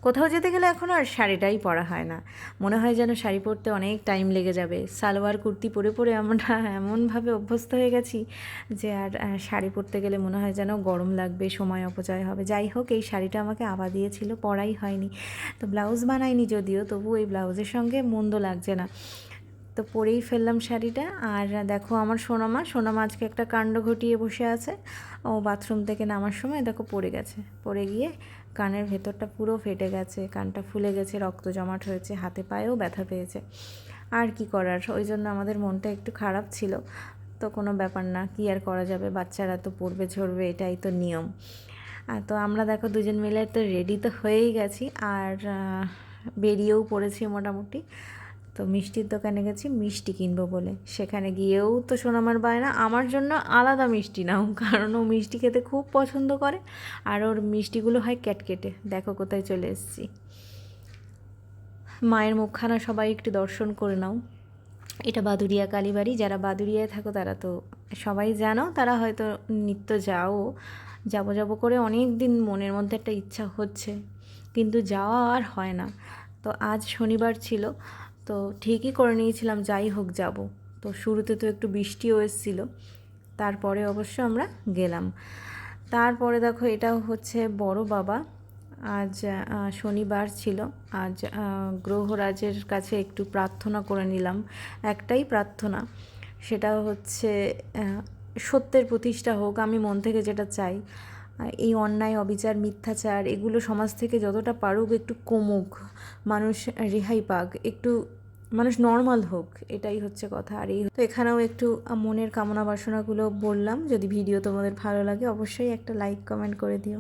কোথাও যেতে গেলে এখন আর শাড়িটাই পরা হয় না, মনে হয় যেন শাড়ি পরতে অনেক টাইম লেগে যাবে। সালোয়ার কুর্তি পরে পরে আমরা এমনভাবে অভ্যস্ত হয়ে গেছি যে আর শাড়ি পরতে গেলে মনে হয় যেন গরম লাগবে, সময় অপচয় হবে। যাই হোক, এই শাড়িটা আমাকে আবার দিয়েছিল, পরাই হয়নি। তো ব্লাউজ বানাইনি যদিও, তবু এই ব্লাউজের সঙ্গে মন্দ লাগছে না, তো পরেই ফেললাম শাড়িটা। আর দেখো আমার সোনামা আজকে একটা কাণ্ড ঘটিয়ে বসে আছে। ও বাথরুম থেকে নামার সময় দেখো পড়ে গেছে, পড়ে গিয়ে কানের ভেতরটা পুরো ফেটে গেছে, কানটা ফুলে গেছে, রক্ত জমাট হয়েছে, হাতে পায়েও ব্যথা পেয়েছে। আর কি করার, ওই জন্য আমাদের মনটা একটু খারাপ ছিল। তো কোনো ব্যাপার না, কি আর করা যাবে, বাচ্চারা তো পড়বে ঝরবে, এটাই তো নিয়ম। তো আমরা দেখো দুজন মিলে তো রেডি তো হয়েই গেছি, আর বেরিয়েও পড়েছি মোটামুটি। তো মিষ্টির দোকানে গেছি মিষ্টি কিনবো বলে, সেখানে গিয়েও তো সোনামার বায়না আমার জন্য আলাদা মিষ্টি নাও, কারণ ও মিষ্টি খেতে খুব পছন্দ করে, আর ওর মিষ্টিগুলো হয় ক্যাটকেটে। দেখো কোথায় চলে এসেছি। মায়ের মুখখানা সবাই একটু দর্শন করে নাও। এটা বাদুড়িয়া কালীবাড়ি, যারা বাদুড়িয়ায় থাকো তারা তো সবাই জানো, তারা হয়তো নিত্য যাও। যাবো যাবো করে অনেক দিন মনের মধ্যে একটা ইচ্ছা হচ্ছে, কিন্তু যাওয়া আর হয় না। তো আজ শনিবার ছিল, তো ঠিকই করে নিয়েছিলাম যাই হোক যাব। তো শুরুতে তো একটু বৃষ্টিও এসেছিলো, তারপরে অবশ্য আমরা গেলাম। তারপরে দেখো এটা হচ্ছে বড় বাবা, আজ শনিবার ছিল, আজ গ্রহরাজের কাছে একটু প্রার্থনা করে নিলাম। একটাই প্রার্থনা, সেটা হচ্ছে সত্যের প্রতিষ্ঠা হোক। আমি মন থেকে যেটা চাই, এই অন্যায় অবিচার মিথ্যাচার এগুলো সমাজ থেকে যতটা পারুক একটু কমুক, মানুষ রেহাই পাক, একটু মানুষ নর্মাল হোক, এটাই হচ্ছে কথা। আর এই তো এখানেও একটু মনের কামনা বাসনাগুলো বললাম। যদি ভিডিও তোমাদের ভালো লাগে অবশ্যই একটা লাইক কমেন্ট করে দিও।